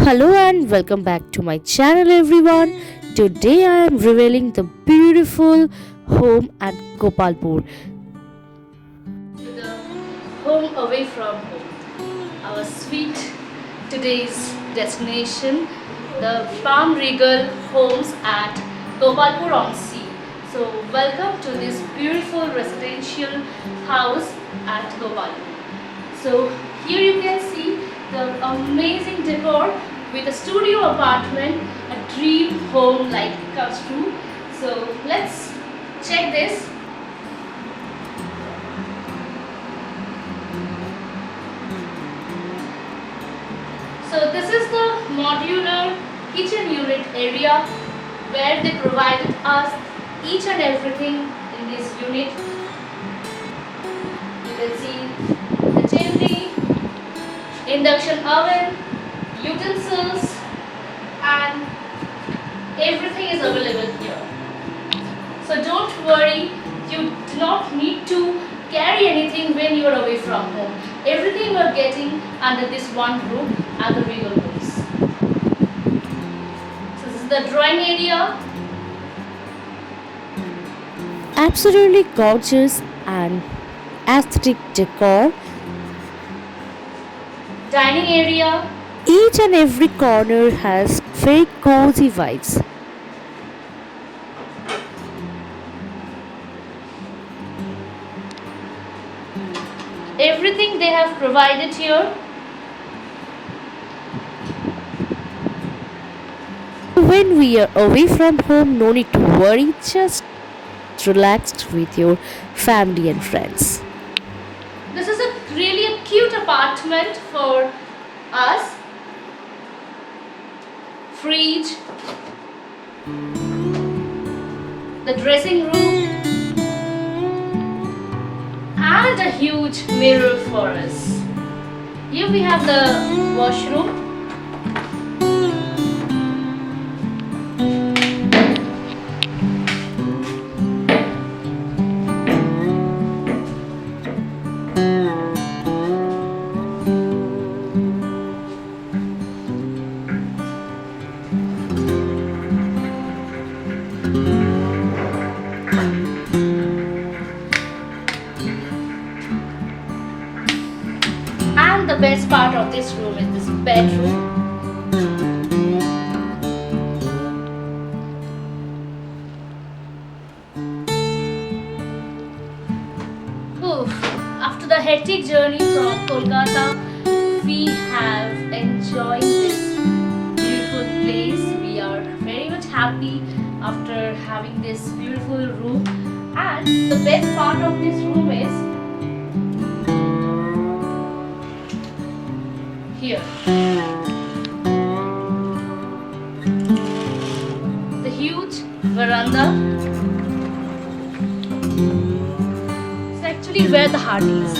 Hello and welcome back to my channel everyone. Today I am revealing the beautiful home at Gopalpur. To the home away from home. Our sweet today's destination, the Palm Regal homes at Gopalpur on Sea. So welcome to this beautiful residential house at Gopalpur. So here you can see the amazing decor with a studio apartment, a dream home like comes true. So let's check this. So this is the modular kitchen unit area where they provided us each and everything in this unit. You can see the chimney, induction oven, utensils, and everything is available here. So don't worry, you do not need to carry anything when you are away from home. Everything you are getting under this one roof at the Regal Homes. So this is the drawing area. Absolutely gorgeous and aesthetic decor. Dining area. Each and every corner has very cozy vibes. Everything they have provided here. When we are away from home, no need to worry, just relax with your family and friends. This is really a cute apartment for us. Fridge, the dressing room, and a huge mirror for us. Here we have the washroom. And the best part of this room is this bedroom. Oof. After the hectic journey from Kolkata, we have enjoyed this beautiful place. We are very much happy after having this beautiful room. And the best part of this room is here. The huge veranda. It's actually where the heart is.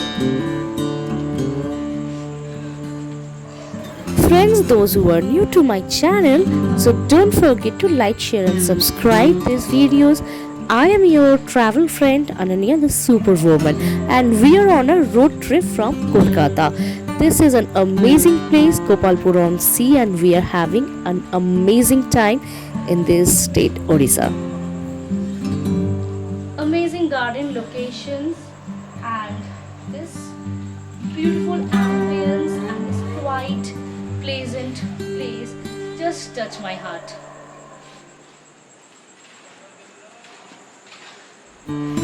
Friends, those who are new to my channel, so don't forget to like, share and subscribe these videos. I am your travel friend Ananya the Superwoman, and we are on a road trip from Kolkata. This is an amazing place, Gopalpur on Sea, and we are having an amazing time in this state, Odisha. Amazing garden locations and this beautiful ambience and this quiet, pleasant place just touch my heart.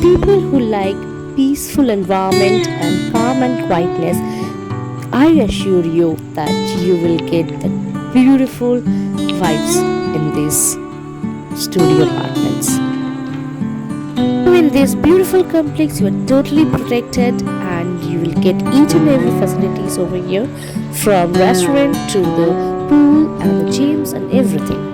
People who like peaceful environment and calm and quietness, I assure you that you will get the beautiful vibes in these studio apartments. In this beautiful complex, you are totally protected and you will get each and every facilities over here, from restaurant to the pool and the gyms and everything.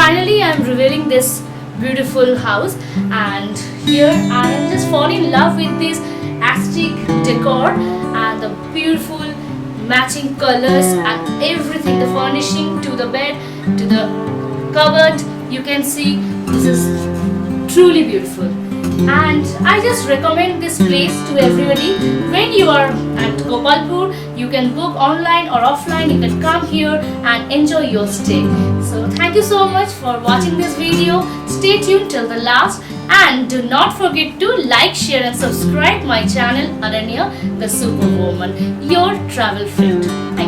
finally I am revealing this beautiful house, and here I am just falling in love with this Asthetic decor and the beautiful matching colors and everything, the furnishing to the bed, to the cupboard. You can see this is truly beautiful, and I just recommend this place to everybody. When you are at Gopalpur, you can book online or offline. You can come here and enjoy your stay. So thank you so much for watching this video. Stay tuned till the last, and do not forget to like, share and subscribe my channel Ananya the Superwoman, your travel friend. Thank you.